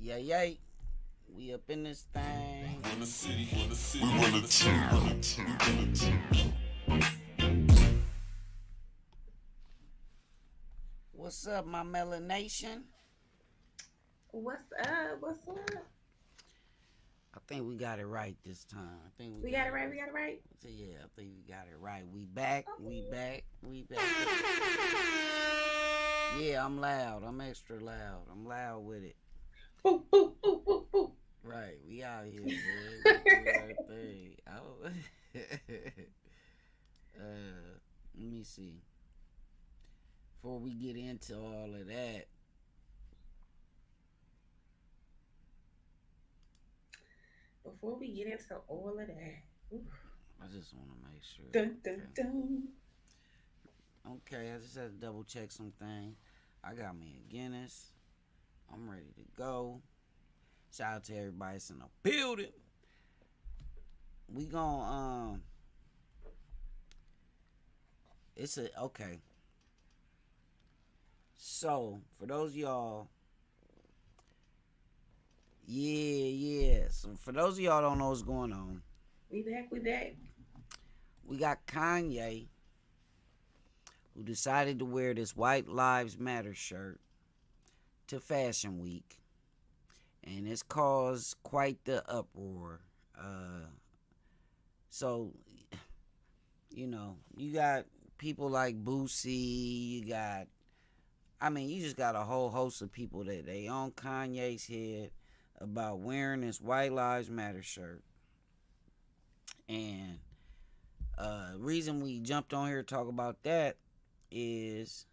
Yay. We up in this thing. In the city, we run the town. What's up, my melanation? What's up? What's up? I think we got it right this time. I think We got it right. We got it right. Yeah, I think we got it right. We back. We back. We back. Yeah, I'm loud. I'm extra loud. I'm loud with it. Boop, boop, boop, boop, boop. Right, we out here, man. We do our thing. Let me see. Before we get into all of that, Before we get into all of that, oof. I just want to make sure. Dun, dun, dun. Okay, I just had to double check some things. I got me a Guinness. I'm ready to go. Shout out to everybody that's in the building. We gon' okay. So for those of y'all, yeah. So for those of y'all don't know what's going on, We back. We back. we got Kanye, who decided to wear this White Lives Matter shirt to Fashion Week. And it's caused quite the uproar. So, you got people like Boosie, you just got a whole host of people that they on Kanye's head about wearing this White Lives Matter shirt. And reason we jumped on here to talk about that is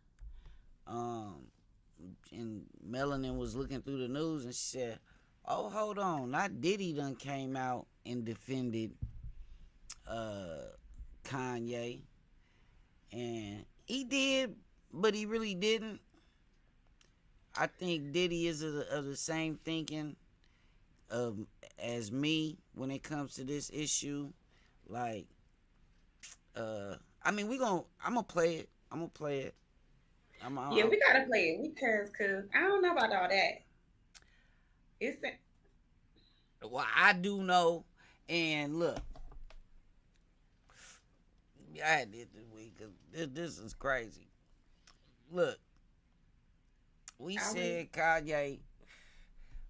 and Melanin was looking through the news and she said, oh, hold on, not Diddy done came out and defended Kanye. And he did, but he really didn't. I think Diddy is of the same thinking as me when it comes to this issue. Like, I'm gonna play it. Yeah, we gotta play it because I don't know about all that. Well, I do know, and look, I did this week because this is crazy. Look, we said Kanye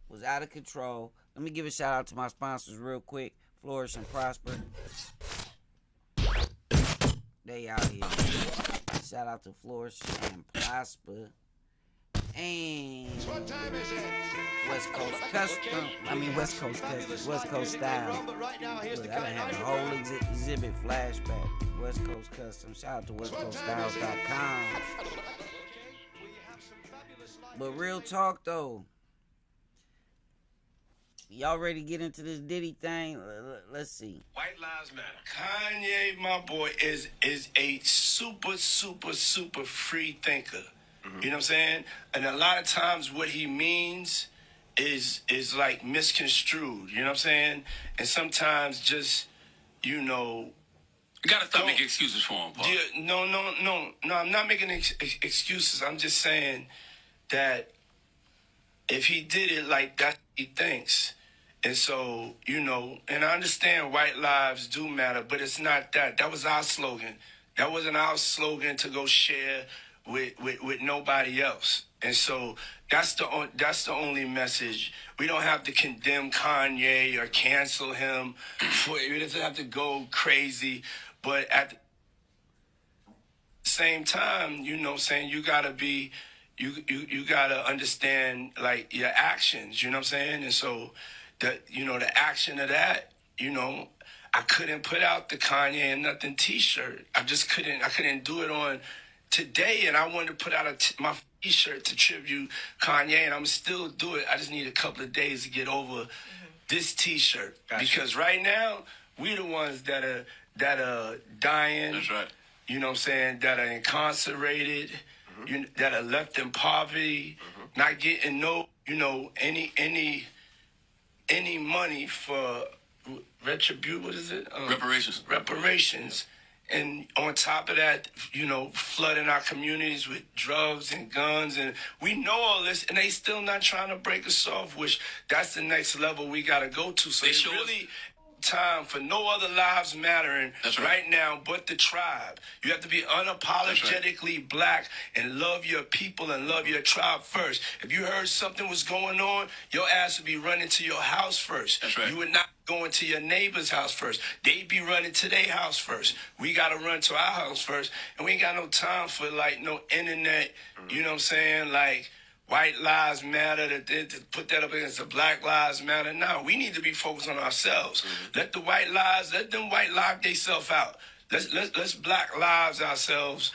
was out of control. Let me give a shout out to my sponsors real quick. Flourish and Prosper. They out here. Shout out to Flourish and Prosper. And What time is it? West Coast Custom. West Coast Custom. West Coast Style. Look, I done had the whole exhibit flashback. West Coast Custom. Shout out to westcoaststyles.com. But real talk though, y'all ready to get into this Diddy thing? Let's see. White Lives Matter. Kanye, my boy, is a super free thinker. Mm-hmm. You know what I'm saying? And a lot of times what he means is like misconstrued. You know what I'm saying? And sometimes just, You gotta stop making excuses for him, Paul. Yeah, no. I'm not making excuses. I'm just saying that if he did it like that, he thinks. And so, and I understand white lives do matter, but it's not that. That was our slogan. That wasn't our slogan to go share with nobody else. And so that's the only message. We don't have to condemn Kanye or cancel him. We doesn't have to go crazy. But at the same time, saying you gotta be, you gotta understand like your actions. You know what I'm saying? And so the action of that, I couldn't put out the Kanye and Nothing t-shirt. I couldn't do it on today. And I wanted to put out my t-shirt to tribute Kanye, and I'm still do it. I just need a couple of days to get over this t-shirt. Gotcha. Because right now, we the ones that are dying. That's right. You know what I'm saying? That are incarcerated, that are left in poverty, not getting any money for retribution. What is it? Reparations. Reparations. And on top of that, flooding our communities with drugs and guns, and we know all this, and they still not trying to break us off. Which that's the next level we got to go to. So it's really time for no other lives mattering right now but the tribe. You have to be unapologetically black and love your people and love your tribe first. If you heard something was going on, your ass would be running to your house first. That's right. You would not going to your neighbor's house first. They'd be running to their house first. We got to run to our house first. And we ain't got no time for like no internet, you know what I'm saying? Like, white lives matter, to put that up against the black lives matter. No, we need to be focused on ourselves. Let them white lock themselves out. Let's black lives ourselves.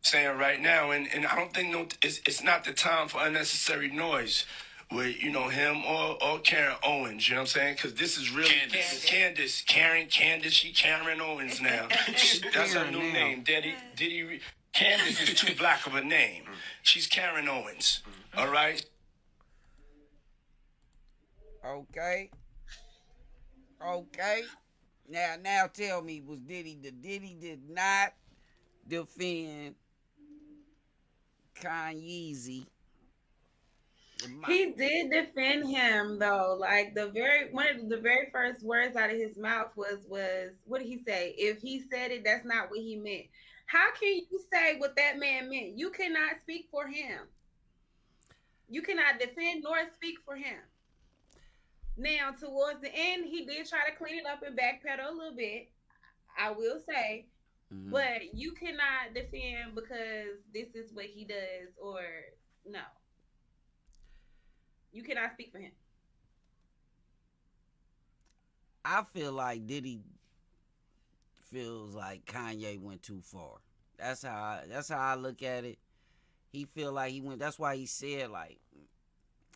Saying right now, and I don't think it's not the time for unnecessary noise with him or Karen Owens. You know what I'm saying? Because this is really Candace. She Karen Owens now. That's her new name. Diddy. Candace is too black of a name. She's Karen Owens. All right. Okay. Now tell me, was Diddy did not defend Kanye? He did defend him though. Like one of the very first words out of his mouth was what did he say? If he said it, that's not what he meant. How can you say what that man meant? You cannot speak for him. You cannot defend nor speak for him. Now, towards the end, he did try to clean it up and backpedal a little bit. I will say, but you cannot defend because this is what he does, or no. You cannot speak for him. I feel like Diddy feels like Kanye went too far. That's how I look at it. He feel like he went. That's why he said like,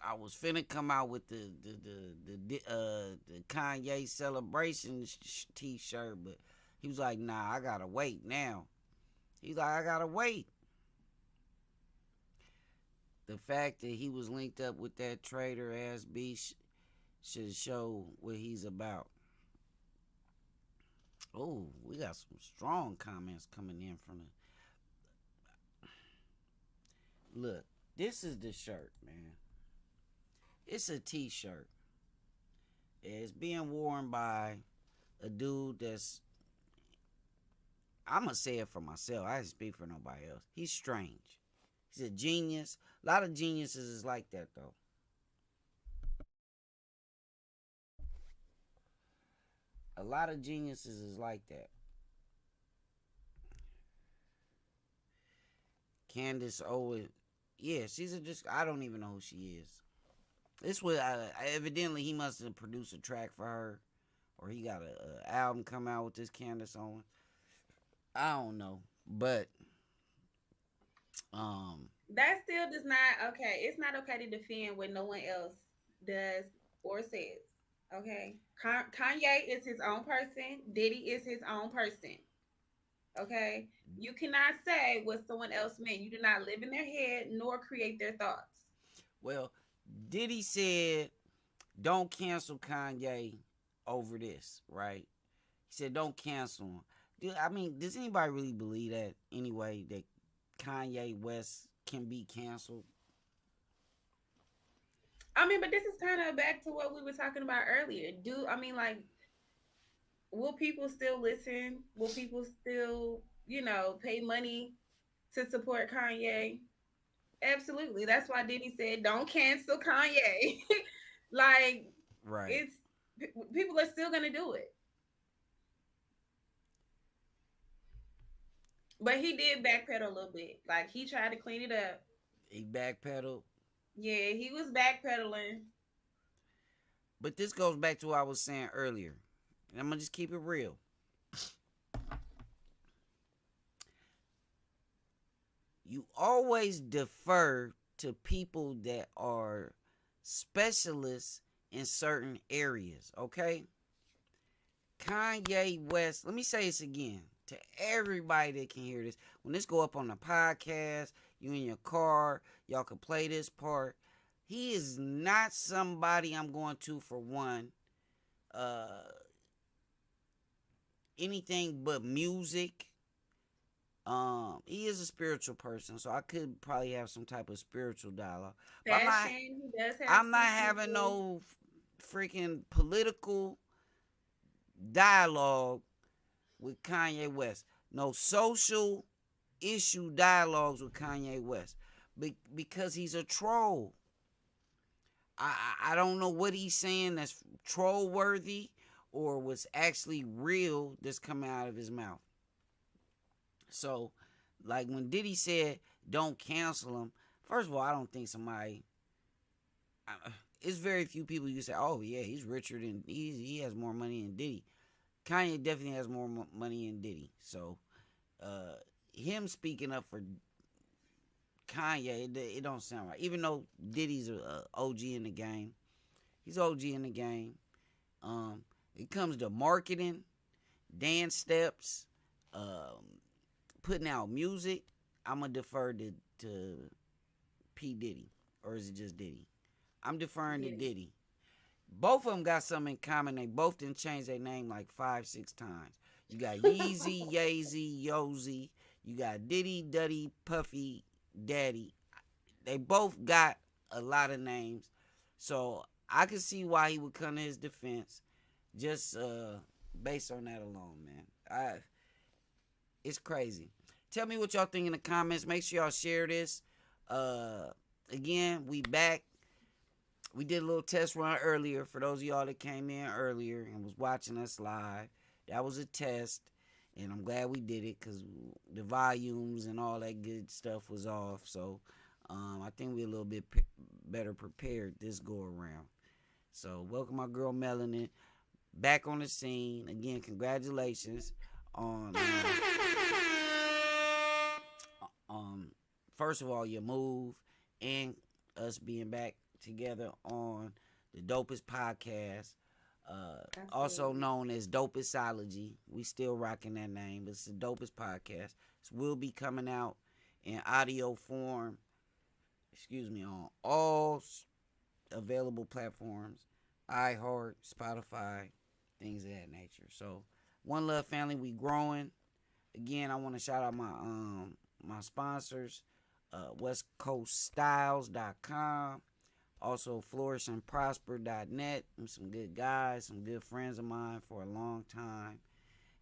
I was finna come out with the Kanye celebration t-shirt, but he was like, nah, I gotta wait now. He's like, I gotta wait. The fact that he was linked up with that traitor ass beast should show what he's about. Oh, we got some strong comments coming in from the... Look, this is the shirt, man. It's a t-shirt. It's being worn by a dude that's... I'm going to say it for myself. I didn't speak for nobody else. He's strange. He's a genius. A lot of geniuses is like that, though. A lot of geniuses is like that. Candace Owens. Yeah, she's I don't even know who she is. This was evidently he must have produced a track for her, or he got a album come out with this Candace Owens. I don't know, but that still does not okay. It's not okay to defend what no one else does or says. Okay, Kanye is his own person. Diddy is his own person. Okay, you cannot say what someone else meant. You do not live in their head nor create their thoughts. Well, Diddy said, "Don't cancel Kanye over this," right? He said, "Don't cancel him." I mean, does anybody really believe that anyway? That Kanye West can be canceled? I mean, but this is kind of back to what we were talking about earlier. Will people still listen? Will people still, pay money to support Kanye? Absolutely. That's why Diddy said, "Don't cancel Kanye." Like, right? People are still gonna do it. But he did backpedal a little bit. Like he tried to clean it up. He backpedaled. Yeah, he was backpedaling. But this goes back to what I was saying earlier. And I'm going to just keep it real. You always defer to people that are specialists in certain areas, okay? Kanye West, let me say this again to everybody that can hear this. When this go up on the podcast, you in your car, y'all can play this part. He is not somebody I'm going to, for one, anything but music. He is a spiritual person, so I could probably have some type of spiritual dialogue. But Fashion, he does have I'm not some having people. no freaking political dialogue with Kanye West. No social issue dialogues with Kanye West. Because he's a troll. I don't know what he's saying that's troll worthy or what's actually real that's coming out of his mouth. So, like when Diddy said, "Don't cancel him." First of all, I don't think somebody. It's very few people you say, "Oh yeah, he's richer than he has more money than Diddy." Kanye definitely has more money than Diddy. So, uh, him speaking up for Kanye, it don't sound right. Even though Diddy's a OG in the game, he's OG in the game. It comes to marketing, dance steps, putting out music. I'm gonna defer to P Diddy, or is it just Diddy? I'm deferring to Diddy. Diddy. Both of them got something in common. They both didn't change their name like 5, 6 times. You got Yeezy, Yeezy, Yozy. You got Diddy, Duddy, Puffy, Daddy. They both got a lot of names. So I can see why he would come to his defense just based on that alone, man. It's crazy. Tell me what y'all think in the comments. Make sure y'all share this. Again, we back. We did a little test run earlier for those of y'all that came in earlier and was watching us live. That was a test, and I'm glad we did it because the volumes and all that good stuff was off. So I think we're a little bit better prepared this go around. So welcome my girl Melanin back on the scene. Again, congratulations on first of all your move and us being back together on the Dopest podcast, also known as Dopestology. We still rocking that name, but it's the Dopest podcast. It will be coming out in audio form, on all available platforms, iHeart, Spotify, things of that nature. So, one love family, we growing. Again, I want to shout out my sponsors, westcoaststyles.com, also flourishandprosper.net. I'm some good guys, some good friends of mine for a long time.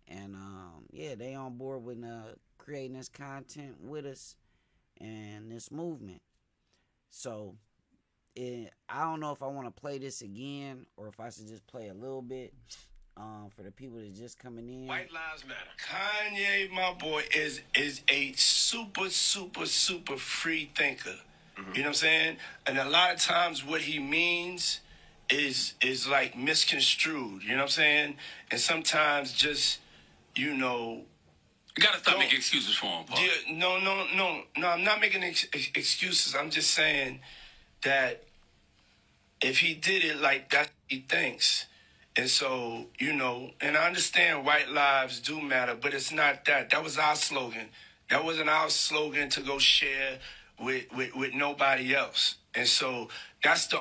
And yeah, they on board with creating this content with us and this movement. So I don't know if I want to play this again or if I should just play a little bit for the people that's just coming in. White Lives Matter. Kanye, my boy, is a super free thinker. Mm-hmm. You know what I'm saying? And a lot of times what he means is like misconstrued. You know what I'm saying? And sometimes just, you know, You gotta stop making excuses for him, Paul. Yeah, no. I'm not making excuses. I'm just saying that if he did it like that, he thinks. And so, you know, and I understand white lives do matter, but it's not that. That was our slogan. That wasn't our slogan to go share with nobody else. And so that's the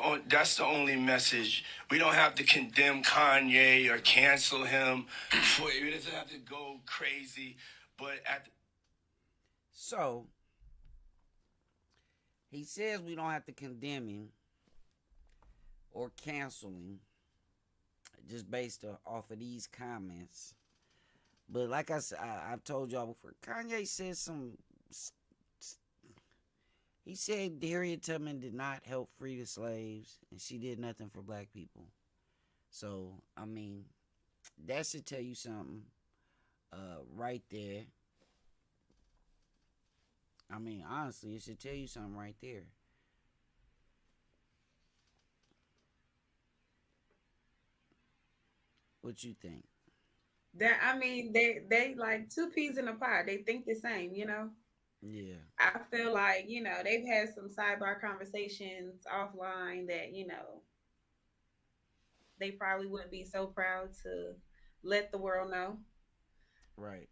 only message. We don't have to condemn Kanye or cancel him. We doesn't have to go crazy. But so he says we don't have to condemn him or cancel him just based off of these comments. But like I said, I've told y'all before, Kanye said he said Harriet Tubman did not help free the slaves and she did nothing for black people. So, I mean, that should tell you something right there. I mean, honestly, it should tell you something right there. What you think? That I mean, they like two peas in a pod. They think the same, you know. Yeah. I feel like they've had some sidebar conversations offline that they probably wouldn't be so proud to let the world know. Right.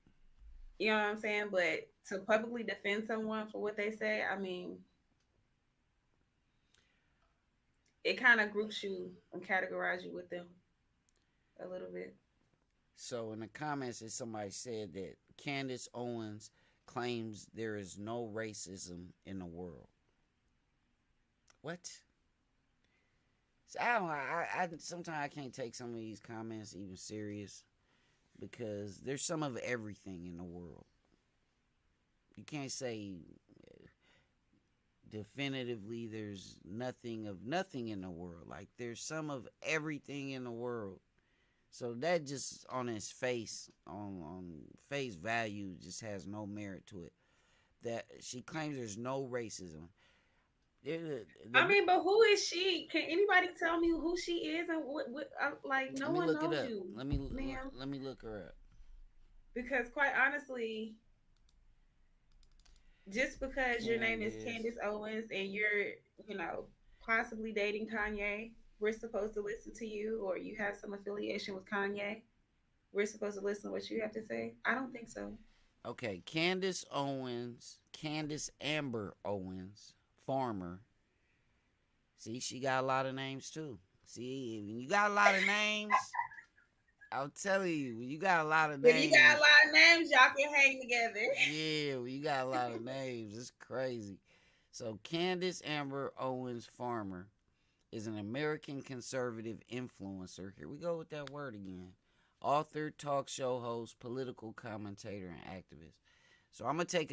You know what I'm saying? But to publicly defend someone for what they say, I mean, it kind of groups you and categorize you with them a little bit. So in the comments, somebody said that Candace Owens claims there is no racism in the world. What? So I don't. I sometimes I can't take some of these comments even serious because there's some of everything in the world. You can't say definitively there's nothing of nothing in the world. Like there's some of everything in the world. So that just on its face, on face value, just has no merit to it. That she claims there's no racism. I mean, but who is she? Can anybody tell me who she is and what like no Let me one look it knows up. you, ma'am. Let me look her up. Because quite honestly, just because your name is Candace. Candace Owens and you're, you know, possibly dating Kanye, we're supposed to listen to you, or you have some affiliation with Kanye. We're supposed to listen to what you have to say. I don't think so. Okay, Candace Owens, Candace Amber Owens, Farmer. See, she got a lot of names too. See, when you got a lot of names, I'm telling you, when you got a lot of If you got names, a lot of names, y'all can hang together. yeah, when you got a lot of names, it's crazy. So, Candace Amber Owens Farmer is an American conservative influencer. Here we go with that word again. Author, talk show host, political commentator, and activist. So, I'm going to take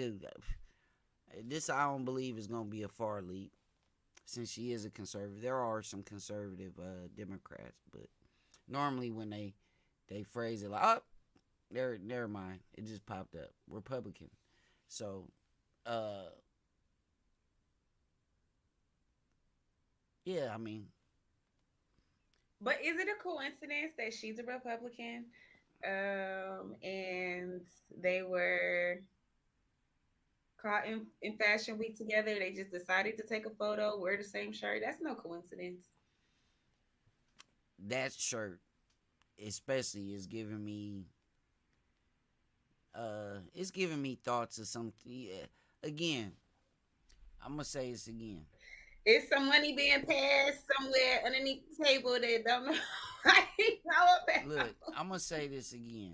this I don't believe is going to be a far leap since she is a conservative. There are some conservative Democrats, but normally when they phrase it like, oh, never mind, it just popped up, Republican. So, yeah, I mean, But is it a coincidence that she's a Republican? And they were caught in Fashion Week together. They just decided to take a photo, wear the same shirt. That's no coincidence. that shirt especially is giving me it's giving me thoughts of something. Yeah. Again, I'm gonna say this again. It's some money being passed somewhere underneath the table that don't know I know about. Look, I'm gonna say this again.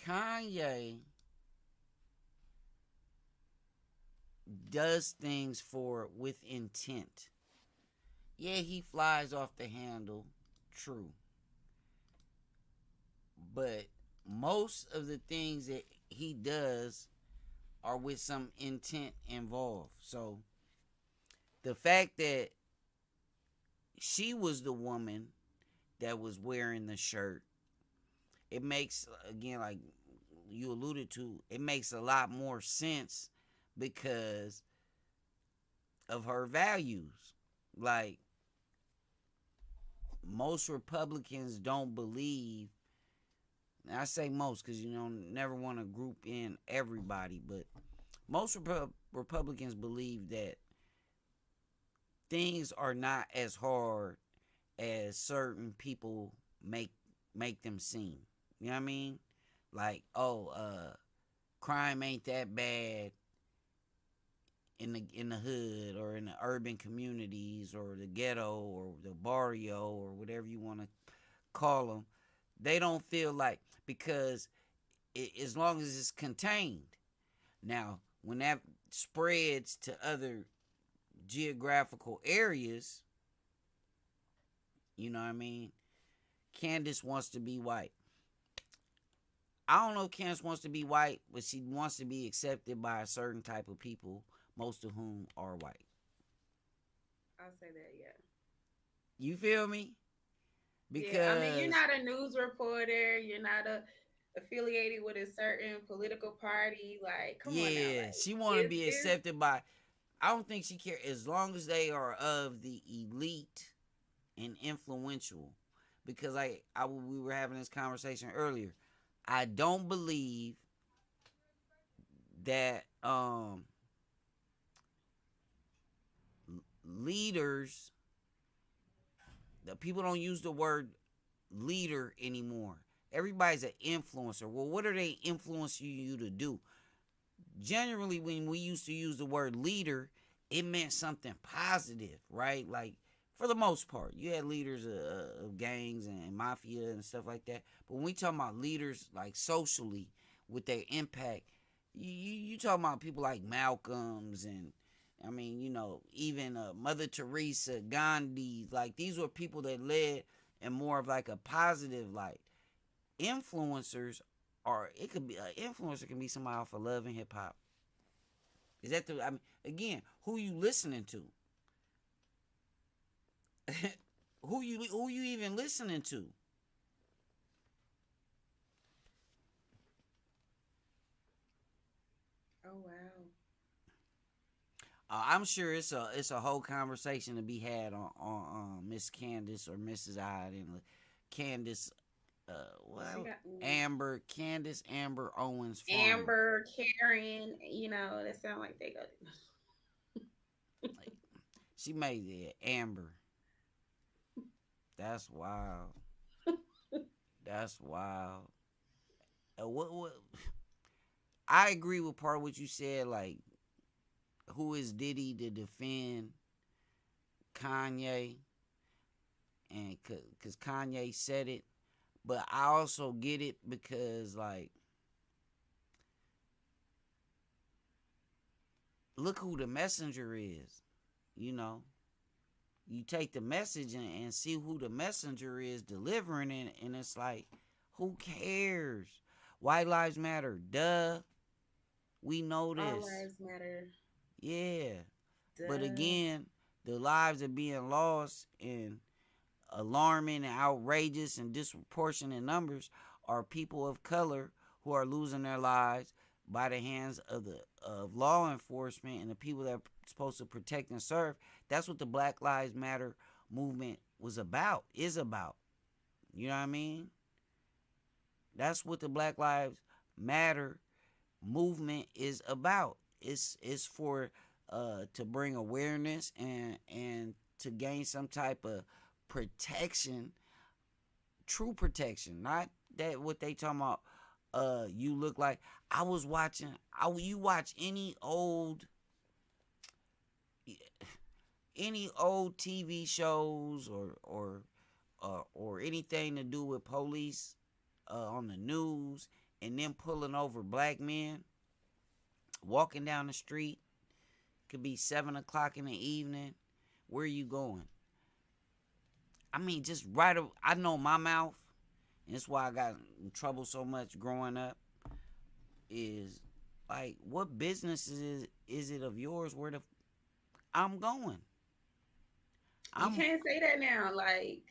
Kanye does things for with intent. Yeah, he flies off the handle, true. But most of the things that he does are with some intent involved. So the fact that she was the woman that was wearing the shirt, it makes, again, like you alluded to, it makes a lot more sense because of her values. Like, most Republicans don't believe, and I say most because never want to group in everybody, but most Republicans believe that things are not as hard as certain people make them seem. You know what I mean? Like, crime ain't that bad in the hood or in the urban communities or the ghetto or the barrio or whatever you want to call them. They don't feel like, because as long as it's contained. Now, when that spreads to other geographical areas, you know what I mean? Candace wants to be white. I don't know if Candace wants to be white, but she wants to be accepted by a certain type of people, most of whom are white. I'll say that, yeah. You feel me? Because yeah, I mean, you're not a news reporter. You're not affiliated with a certain political party. Like, come on now. Yeah, Like, she want to be accepted by. I don't think she cares as long as they are of the elite and influential. Because we were having this conversation earlier. I don't believe that leaders, the people don't use the word leader anymore. Everybody's an influencer. Well, what are they influencing you to do? Generally, when we used to use the word leader, it meant something positive, right? Like, For the most part, you had leaders of gangs and mafia and stuff like that. But when we talking about leaders like socially with their impact, you talking about people like Malcolm's and I mean, even Mother Teresa, Gandhi. Like these were people that led in more of like a positive light. Influencers are it could be an influencer can be somebody off of love and hip hop. Is that the? I mean, again, who you listening to? who you even listening to? Oh wow. I'm sure it's a whole conversation to be had on Miss Candace or Mrs. Hyde and Candace. She Well, got Candace Amber Owens Farmer. Amber, Karen, that sound like they go. Like, she made it Amber. That's wild. That's wild. What? I agree with part of what you said. Like, who is Diddy to defend Kanye? And because Kanye said it, but I also get it because like, look who the messenger is. You take the message and see who the messenger is delivering it, and it's like, who cares? White lives matter, duh. We know All this. lives matter. Yeah. Duh. But again, the lives are being lost in alarming and outrageous and disproportionate numbers are people of color who are losing their lives by the hands of law enforcement and the people that are supposed to protect and serve. That's what the Black Lives Matter movement is about. You know what I mean? That's what the Black Lives Matter movement is about. It's for to bring awareness and to gain some type of protection, true protection, not that what they talking about. You look like I was watching. You watch any old TV shows or anything to do with police on the news, and them pulling over black men walking down the street. Could be 7 o'clock in the evening. Where are you going? I mean, just right. I know my mouth, and that's why I got in trouble so much growing up. Is like, what business is it of yours where I'm going? You can't say that now. Like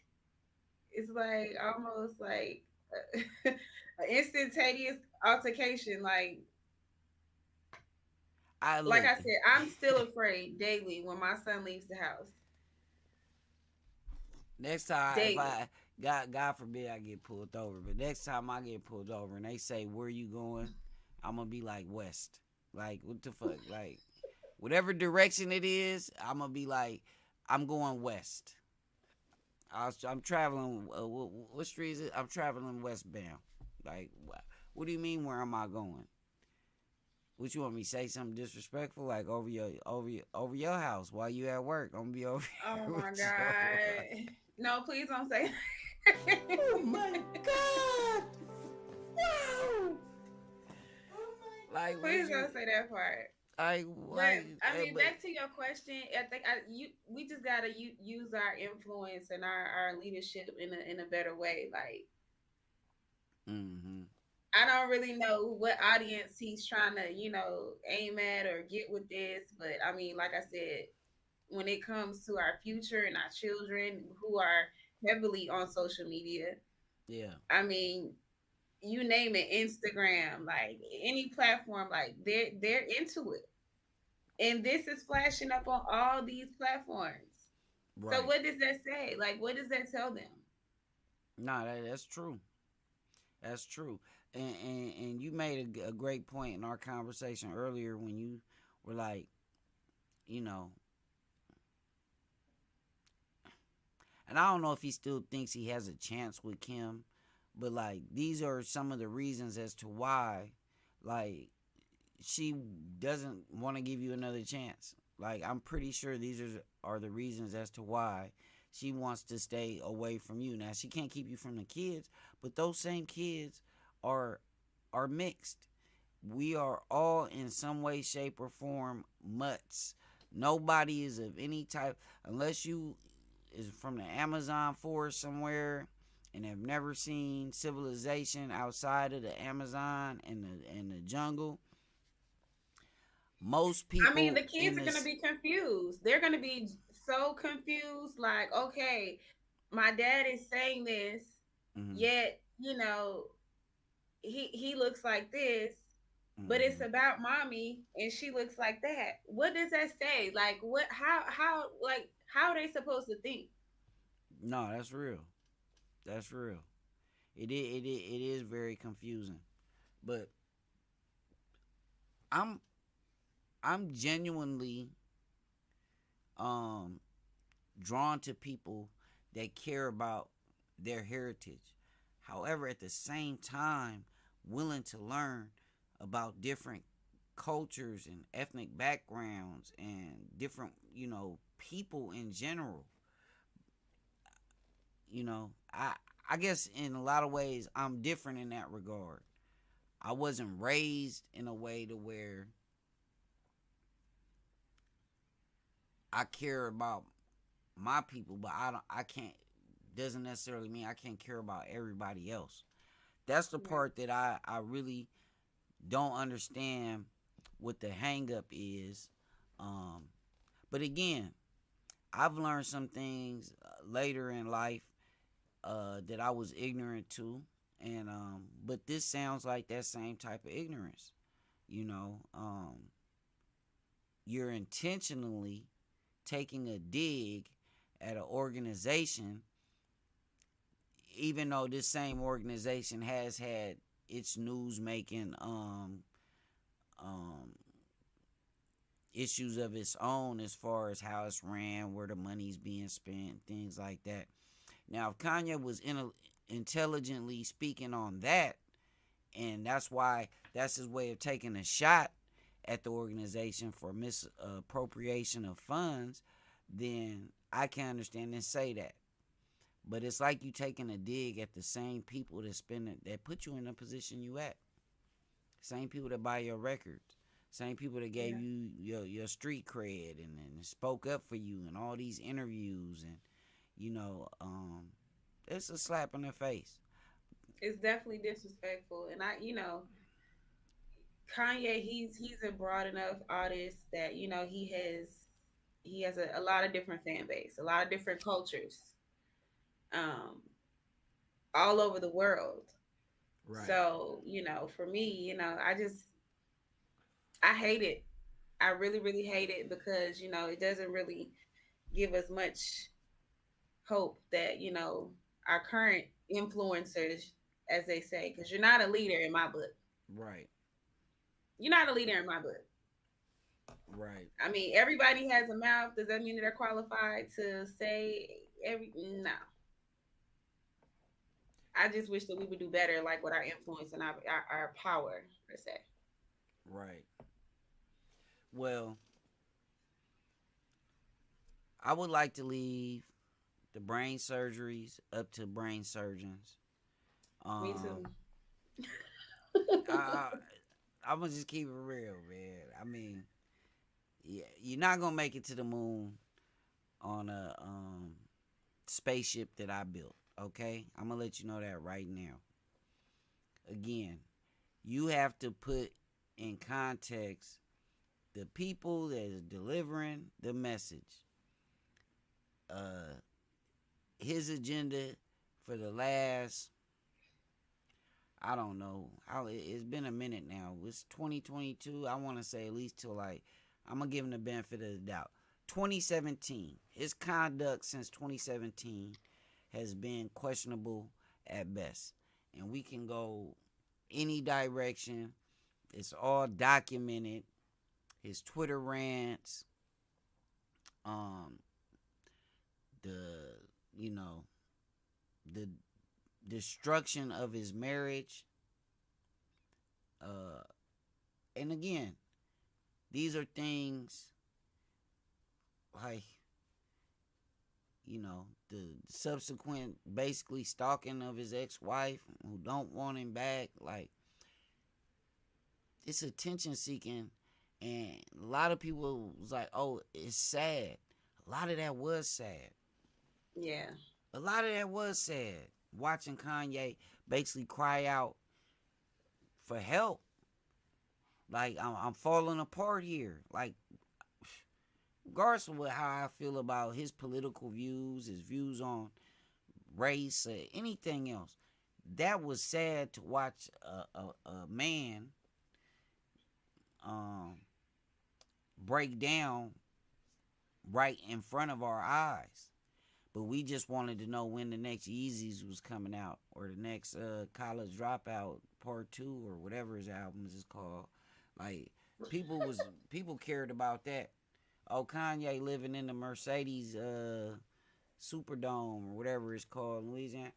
it's like almost like an instantaneous altercation. I Like look I said, I'm still afraid daily when my son leaves the house. next time if Daily. I God forbid I get pulled over, but next time I get pulled over and they say where you going, I'm gonna be like west. Like what the fuck? Like whatever direction it is, I'm gonna be like I'm going west. I'm traveling. What street is it? I'm traveling westbound. Like what do you mean? Where am I going? What you want me to say something disrespectful like over your house while you at work? I'm gonna be over Oh here my with god. No, please don't say Oh my god! Wow! Like please don't say that part. But I mean, back to your question, I think we just gotta use our influence and our leadership in a better way. Like mm-hmm. I don't really know what audience he's trying to aim at or get with this, but I mean, like I said, when it comes to our future and our children who are heavily on social media, Yeah. I mean, you name it, Instagram, like any platform, like they're into it. And this is flashing up on all these platforms. So Right. what does that say? Like what does that tell them? Nah, that's true. That's true. And you made a great point in our conversation earlier when you were like, you know, and I don't know if he still thinks he has a chance with Kim, but like these are some of the reasons as to why, like, she doesn't want to give you another chance. Like I'm pretty sure these are the reasons as to why she wants to stay away from you. Now she can't keep you from the kids, but those same kids are mixed. We are all in some way, shape, or form mutts. Nobody is of any type, unless you is from the Amazon forest somewhere and have never seen civilization outside of the Amazon and the jungle. Most I mean, people the kids in are going to this. be confused. They're going to be so confused. Like, okay, my dad is saying this, Mhm, yet, he looks like this, but it's mhm. about mommy and she looks like that. What does that say? Like, what, how are they supposed to think? No, that's real. That's real. It is very confusing. But I'm I'm genuinely um drawn to people that care about their heritage. However, at the same time, willing to learn about different cultures and ethnic backgrounds and different, people in general. I guess in a lot of ways I'm different in that regard. I wasn't raised in a way to where I care about my people, but I can't doesn't necessarily mean I can't care about everybody else. That's the Right. part that I really don't understand what the hang up is. Um, but again, I've learned some things later in life that I was ignorant to, and but this sounds like that same type of ignorance. You know, you're intentionally taking a dig at an organization, even though this same organization has had its news making um, issues of its own as far as how it's ran, where the money's being spent, things like that. Now, if Kanye was intelligently speaking on that, and that's his way of taking a shot at the organization for misappropriation of funds, then I can understand and say that. But it's like you taking a dig at the same people that put you in the position you at. Same people that buy your records. Same people that gave Yeah. you your street cred and spoke up for you in all these interviews, and you know, it's a slap in the face. It's definitely disrespectful. And Kanye, he's a broad enough artist that, he has a lot of different fan base, a lot of different cultures, um, all over the world. Right. So, for me, I hate it. I really, really hate it because, it doesn't really give us much hope that, our current influencers, as they say, because you're not a leader in my book. Right. You're not a leader in my book. Right. I mean, everybody has a mouth. Does that mean that they're qualified to say every? No. I just wish that we would do better, like with our influence and our power per se. Right. Well, I would like to leave the brain surgeries up to brain surgeons. Me too. Um, I, I'm gonna just keep it real, man. I mean, yeah, you're not gonna make it to the moon on a spaceship that I built. Okay, I'm gonna let you know that right now. Again, you have to put in context the people that is delivering the message. Uh, his agenda for the last, I don't know, it's been a minute now. It's 2022. I want to say at least till like, I'm gonna give him the benefit of the doubt. 2017. His conduct since 2017 has been questionable at best, and we can go any direction. It's all documented. His Twitter rants, um, the you know the destruction of his marriage, uh, and again, these are things like the subsequent basically stalking of his ex-wife who don't want him back. Like, it's attention seeking, and a lot of people was like, oh, it's sad. A lot of that was sad. Yeah. A lot of that was sad. Watching Kanye basically cry out for help. Like, I'm falling apart here. Like, regardless of how I feel about his political views, his views on race, or anything else, that was sad to watch a man break down right in front of our eyes. But we just wanted to know when the next Yeezys was coming out, or the next College Dropout Part 2, or whatever his albums is called. Like, people cared about that. Oh, Kanye living in the Mercedes Superdome or whatever it's called in Louisiana.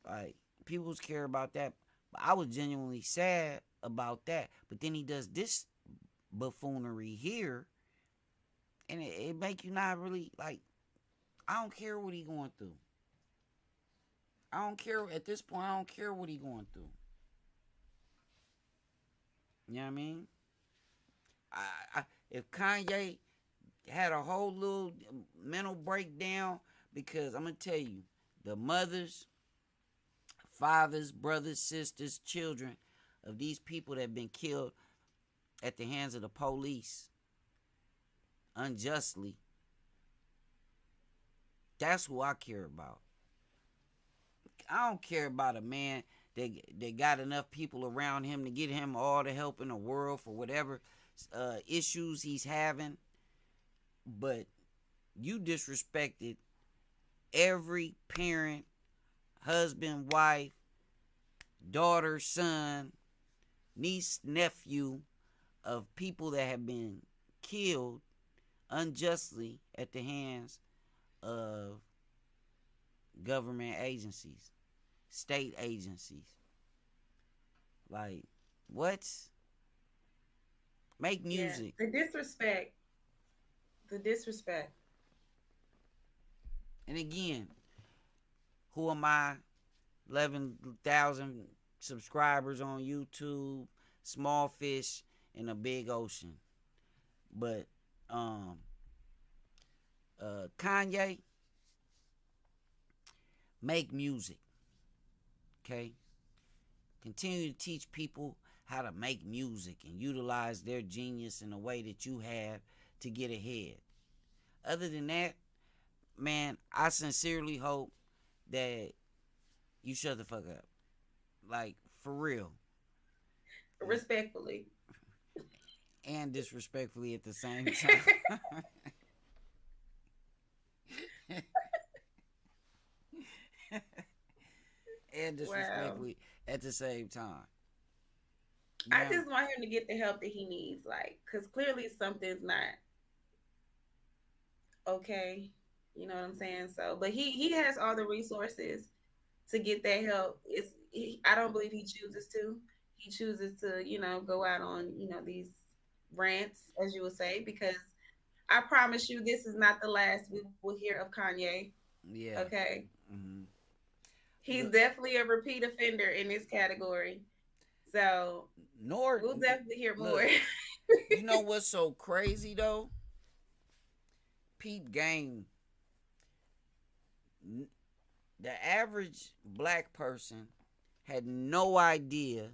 Like, people care about that. But I was genuinely sad about that. But then he does this buffoonery here, and it make you not really, like, I don't care what he going through. I don't care. At this point, I don't care what he going through. You know what I mean? If Kanye had a whole little mental breakdown, because I'm going to tell you, the mothers, fathers, brothers, sisters, children of these people that have been killed at the hands of the police unjustly, that's who I care about. I don't care about a man that got enough people around him to get him all the help in the world for whatever issues he's having. But you disrespected every parent, husband, wife, daughter, son, niece, nephew of people that have been killed unjustly at the hands of government agencies, state agencies. Like, what? Make music. Yeah. The disrespect. The disrespect. And again, who am I? 11,000 subscribers on YouTube, small fish in a big ocean. But Kanye, make music. Okay? Continue to teach people how to make music and utilize their genius in a way that you have to get ahead. Other than that, man, I sincerely hope that you shut the fuck up. Like, for real. Respectfully. And disrespectfully at the same time. And disrespectfully at the same time. I just want him to get the help that he needs, like, because clearly something's not okay. You know what I'm saying? So, but he has all the resources to get that help. I don't believe he chooses to. He chooses to, go out on, these rants, as you would say, because I promise you, this is not the last we will hear of Kanye. Yeah. Okay. Mm-hmm. He's definitely a repeat offender in this category. So we'll definitely hear more. You know what's so crazy though? Peep game. The average black person had no idea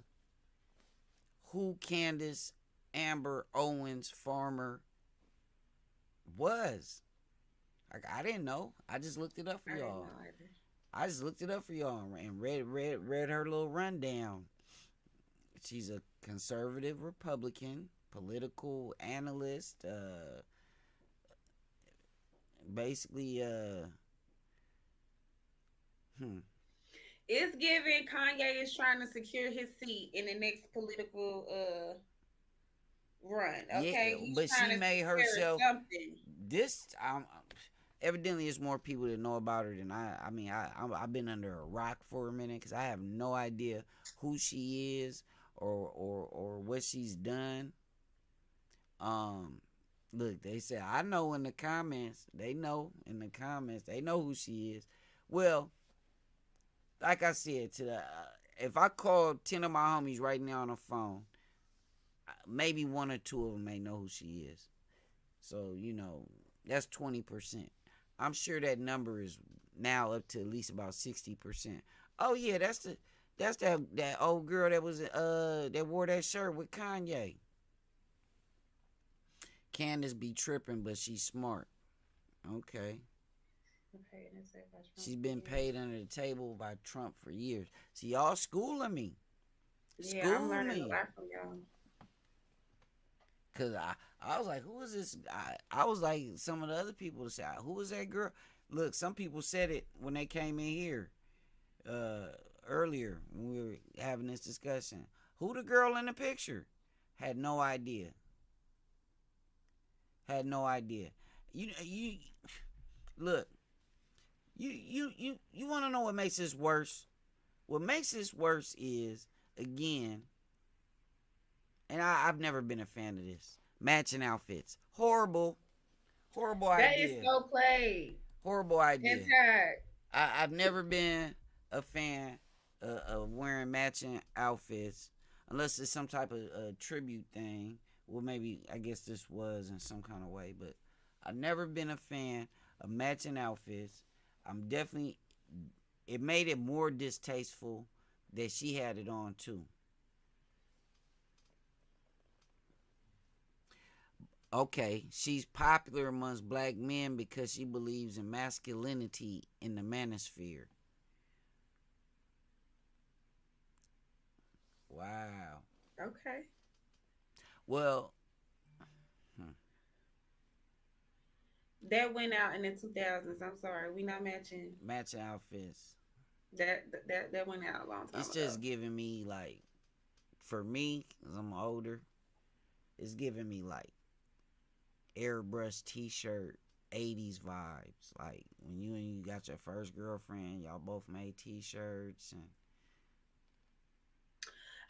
who Candace Amber Owens Farmer was. Like, I didn't know. I just looked it up for y'all. I just looked it up for y'all and read her little rundown. She's a conservative Republican, political analyst, basically It's giving Kanye is trying to secure his seat in the next political run. Okay, yeah, but she made herself something. This evidently it's more people that know about her than I mean, I've been under a rock for a minute because I have no idea who she is or what she's done. Look, they say I know in the comments. They know in the comments. They know who she is. Well, like I said, if I call 10 of my homies right now on the phone, maybe one or two of them may know who she is. So, that's 20%. I'm sure that number is now up to at least about 60%. Oh yeah, that's that old girl that was that wore that shirt with Kanye. Candace be tripping, but she's smart. Okay. She's been paid under the table by Trump for years. See, y'all schooling me. Yeah, I'm School learning a me. lot from y'all. Cause I was like, who is this? I was like some of the other people to say, who is that girl? Look, some people said it when they came in here earlier when we were having this discussion. Who the girl in the picture? Had no idea. Had no idea. You look. You want to know what makes this worse? What makes this worse is, again, and I've never been a fan of this. Matching outfits. Horrible That is idea. so played. Horrible idea. Anti. I've never been a fan of wearing matching outfits unless it's some type of tribute thing. Well, maybe I guess this was in some kind of way, but I've never been a fan of matching outfits. It made it more distasteful that she had it on too. Okay, she's popular amongst black men because she believes in masculinity in the manosphere. Wow. Okay. Well, That went out in the 2000s. I'm sorry, we not matching. matching outfits. That went out a long time It's ago. just giving me like, for me, cause I'm older, it's giving me like airbrush t-shirt 80s vibes. Like when you got your first girlfriend, y'all both made t-shirts and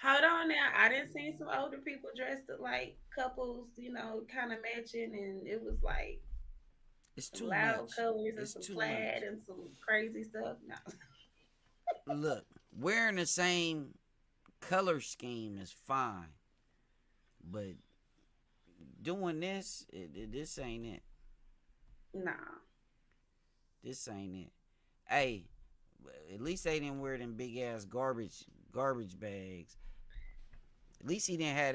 Hold on now. I didn't see some older people dressed like couples, kind of matching, and it was like it's some too loud much. colors and It's some too plaid much. and some crazy stuff. No. Look, wearing the same color scheme is fine, but doing this ain't it. Nah. This ain't it. Hey, at least they didn't wear them big ass garbage bags. At least he didn't have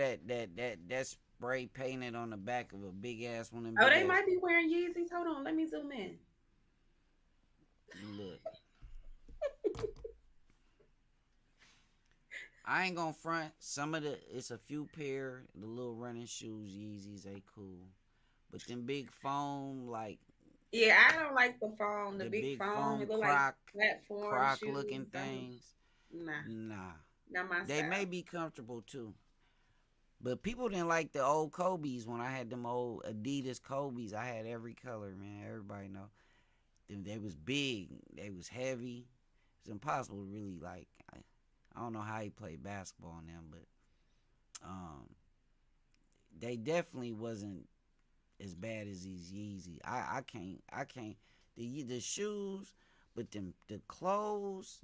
that spray painted on the back of a big ass one of them Oh, big they ass. might be wearing Yeezys. Hold on, let me zoom in. Look, I ain't gonna front. It's a few pair, the little running shoes, Yeezys, they cool. But them big foam, like Yeah, I don't like the foam, the the big big foam. foam It look like croc platform looking shoes. things, Nah, nah. not my They may style. be comfortable too. But people didn't like the old Kobe's when I had them old Adidas Kobe's. I had every color, man. Everybody know. They was big. They was heavy. It's impossible to really like. I don't know how he played basketball in them, but they definitely wasn't as bad as these Yeezy. I can't. The shoes, but the clothes,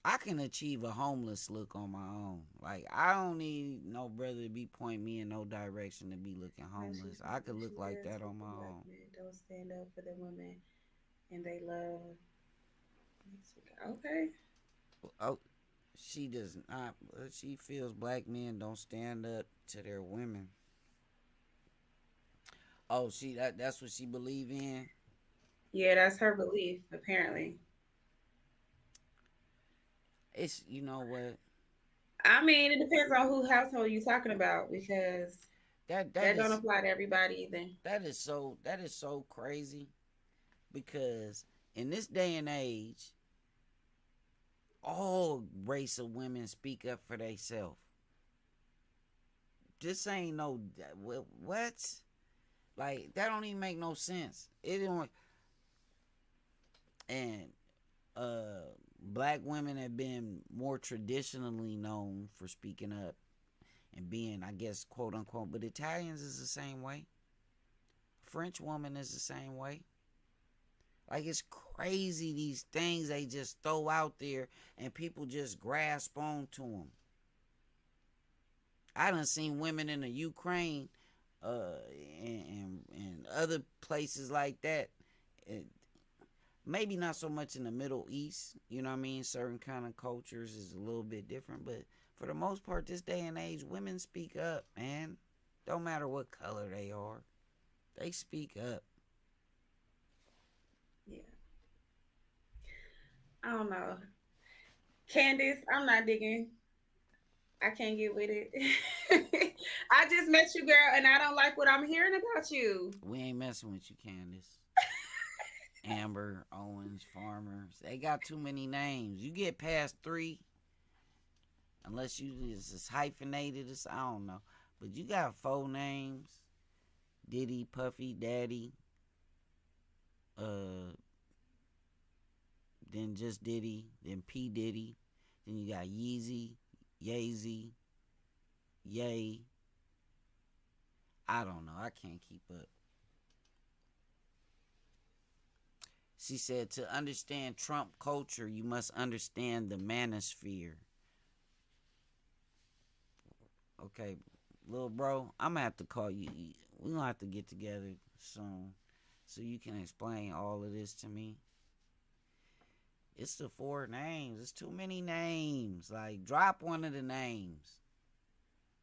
I can achieve a homeless look on my own. Like I don't need no brother to be pointing me in no direction to be looking homeless. I could look like that on my own. Don't stand up for the women and they love. Okay. Oh, she does not. She feels black men don't stand up to their women. Oh, that's what she believe in. Yeah, that's her belief, apparently. It's you know what I mean, it depends on who household you're talking about because that that don't is apply to everybody either. that is so crazy because in this day and age, all race of women speak up for themselves. This ain't no what like that don't even make no sense. It don't and black women have been more traditionally known for speaking up and being, I guess, quote unquote, but Italians is the same way. French woman is the same way. Like, it's crazy, these things they just throw out there and people just grasp onto them. I done seen women in the Ukraine and other places like that. Maybe not so much in the Middle East, you know what I mean? Certain kind of cultures is a little bit different, but for the most part, this day and age, women speak up, man. Don't matter what color they are, they speak up. Yeah. I don't know. Candace, I'm not digging. I can't get with it. I just met you, girl, and I don't like what I'm hearing about you. We ain't messing with you, Candace. Amber, Owens, Farmers. They got too many names. You get past 3, unless you is hyphenated, I don't know. But you got 4 names. Diddy, Puffy, Daddy, then just Diddy, then P. Diddy, then you got Yeezy, Yeezy, Yay. I don't know. I can't keep up. She said, to understand Trump culture, you must understand the manosphere. Okay, little bro, I'm going to have to call you. We're going to have to get together soon so you can explain all of this to me. It's the 4 names. It's too many names. Like, drop one of the names.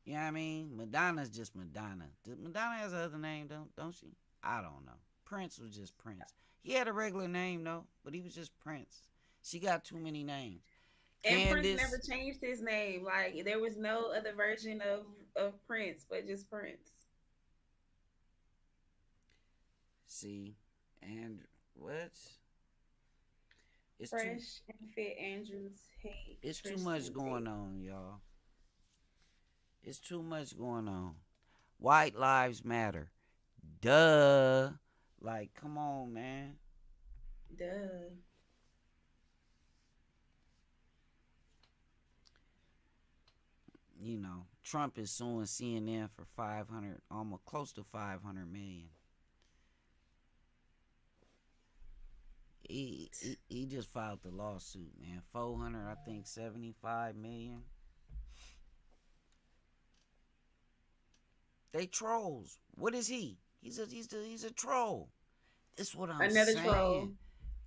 You know what I mean? Madonna's just Madonna. Madonna has another name, don't she? I don't know. Prince was just Prince. He had a regular name, though, but he was just Prince. She got too many names. And Prince Candace. never changed his name. Like, there was no other version of Prince, but just Prince. See, and what? It's too. Fresh and Fit Andrews hate. It's too Tristan much going Tate. on, y'all. It's too much going on. White lives matter. Duh. Like, come on, man. Duh. You know, Trump is suing CNN for 500, almost close to 500 million. He just filed the lawsuit, man. 400, I think 75 million. They trolls. What is he? He's a troll. This what I'm Another saying. troll.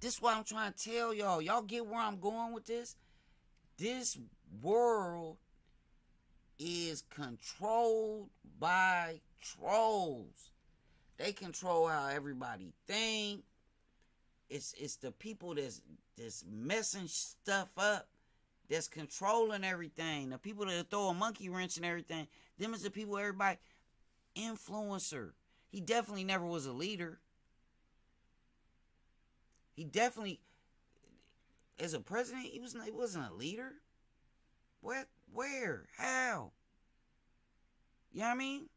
This what I'm trying to tell y'all. Y'all get where I'm going with this? This world is controlled by trolls. They control how everybody think. It's the people that's messing stuff up, that's controlling everything. The people that throw a monkey wrench and everything. Them is the people everybody influencer. He definitely never was a leader. He definitely, as a president, he wasn't a leader. What? Where? How? You know what I mean?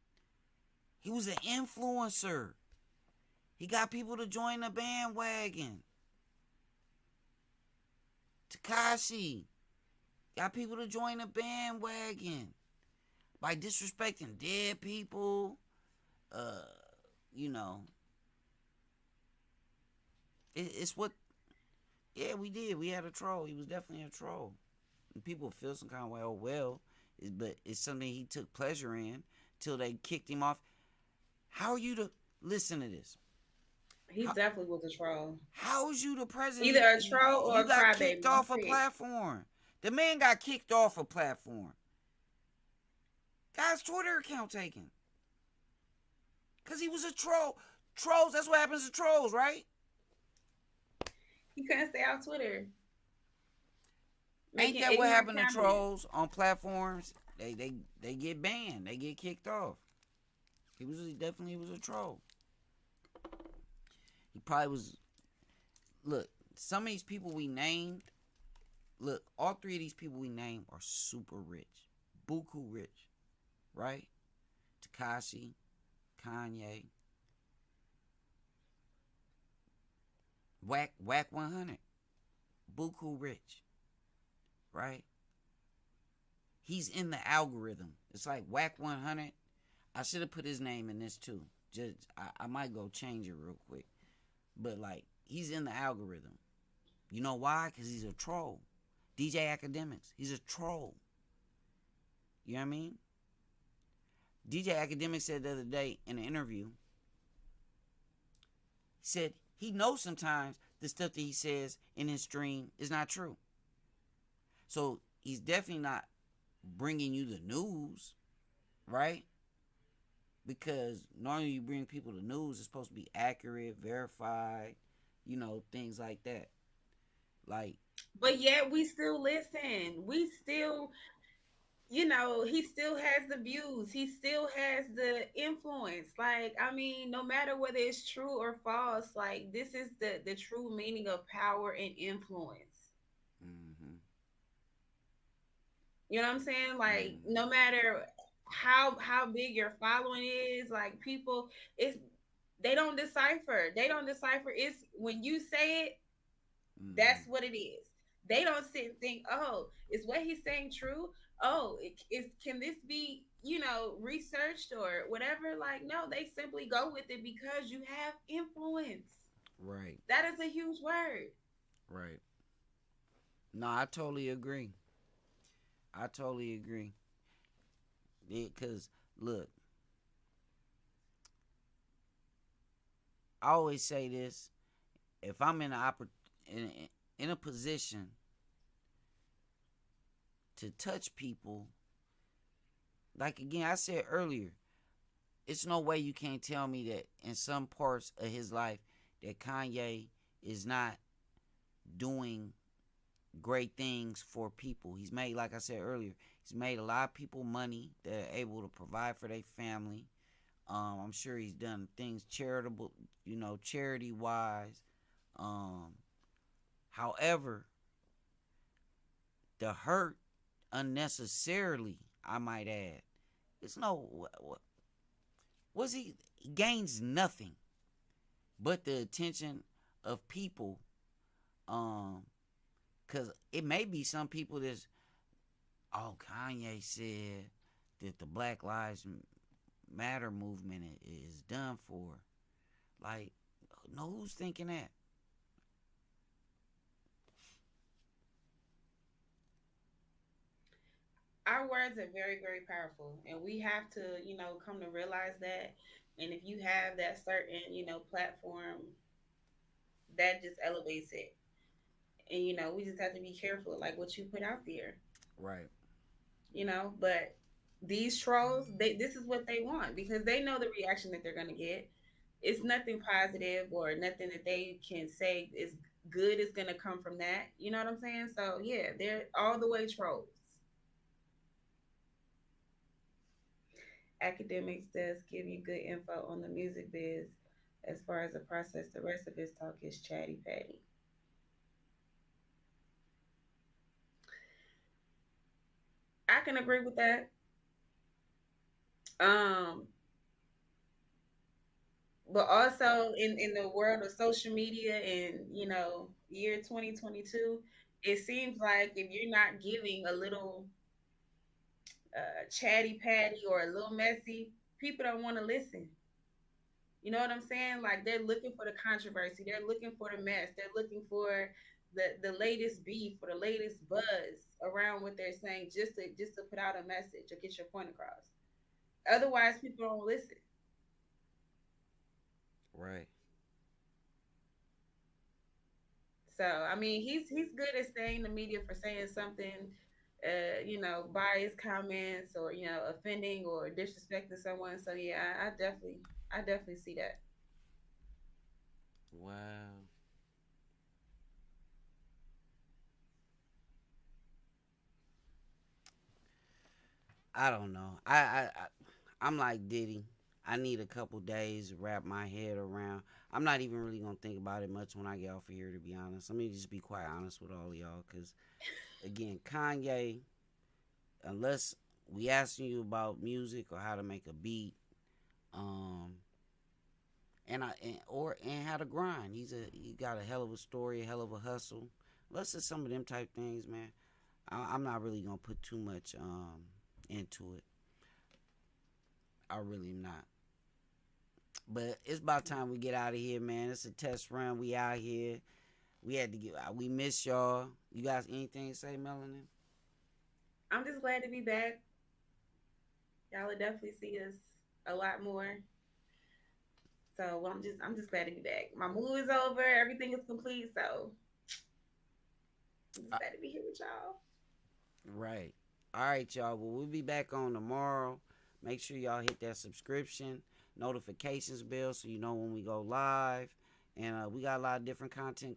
He was an influencer. He got people to join the bandwagon. Tekashi got people to join the bandwagon by disrespecting dead people. You know, it's what. Yeah, we did. We had a troll. He was definitely a troll. And people feel some kind of way. Oh well, but it's something he took pleasure in till they kicked him off. How are you to listen to this? He definitely was a troll. How's you the president? Either a troll or You a got crybaby. kicked off a platform. The man got kicked off a platform. Got his Twitter account taken. Because he was a troll. Trolls, that's what happens to trolls, right? He couldn't stay off Twitter. Ain't that what happened to trolls on platforms? They get banned. They get kicked off. He definitely was a troll. He probably was. Look, some of these people we named. Look, all 3 of these people we named are super rich, buku rich, right? Tekashi, Kanye, Whack 100, buku rich, right? He's in the algorithm. It's like Whack 100. I should have put his name in this too. Just I might go change it real quick. But like he's in the algorithm. You know why? Because he's a troll. DJ Academics, he's a troll. You know what I mean? DJ Academics said the other day in an interview, he said he knows sometimes the stuff that he says in his stream is not true. So he's definitely not bringing you the news, right? Because normally you bring people the news, it's supposed to be accurate, verified, things like that. Like, But yet we still listen. We still, he still has the views. He still has the influence. Like, I mean, no matter whether it's true or false, like this is the true meaning of power and influence. mm-hmm, You know what I'm saying? Like, mm-hmm, no matter how big your following is, like people, it's they don't decipher. They don't decipher. It's when you say it, mm-hmm. that's what it is. They don't sit and think, oh, is what he's saying true? Oh, can this be, researched or whatever? Like, no, they simply go with it because you have influence. Right, That is a huge word. right. No, I totally agree. I totally agree. Because, look, I always say this. If I'm in a position to touch people, like again, I said earlier, it's no way you can't tell me that in some parts of his life that Kanye is not doing great things for people. He's made, like I said earlier, he's made a lot of people money that are able to provide for their family. I'm sure he's done things charitable, charity wise. Um, However, the hurt unnecessarily, I might add, it's no. Was he gains nothing but the attention of people. Cause it may be some people that's, oh, Kanye said that the Black Lives Matter movement is done for. Like, no, who's thinking that? Our words are very, very powerful, and we have to, come to realize that. And if you have that certain, platform, that just elevates it. And we just have to be careful, like what you put out there. Right, But these trolls, this is what they want because they know the reaction that they're gonna get. It's nothing positive or nothing that they can say is good is gonna come from that. You know what I'm saying? So yeah, they're all the way trolls. Academics does give you good info on the music biz. As far as the process, the rest of his talk is chatty patty. I can agree with that. Um, but also in the world of social media and year 2022, it seems like if you're not giving a little chatty patty or a little messy, people don't want to listen. You know what I'm saying? Like they're looking for the controversy, they're looking for the mess, they're looking for the latest beef or the latest buzz around what they're saying just to put out a message or get your point across. Otherwise, people don't listen. right, So I mean, he's good at staying the media for saying something, biased comments or offending or disrespecting someone. So yeah, I definitely see that. wow. I don't know. I'm like Diddy. I need a couple days to wrap my head around. I'm not even really gonna think about it much when I get off of here. To be honest, let me just be quite honest with all of y'all. Cause again, Kanye, unless we asking you about music or how to make a beat, um, and how to grind. He got a hell of a story, a hell of a hustle. Unless it's some of them type things, man. I'm not really gonna put too much into it. I really am not. But it's about time we get out of here, man. It's a test run. We out here. We had to get out. We miss y'all. You guys anything to say, Melanie? I'm just glad to be back. Y'all will definitely see us a lot more. So I'm just glad to be back. My move is over. Everything is complete. So I'm just glad to be here with y'all. Right. All right, y'all. Well, we'll be back on tomorrow. Make sure y'all hit that subscription, notifications bell so you know when we go live. And we got a lot of different content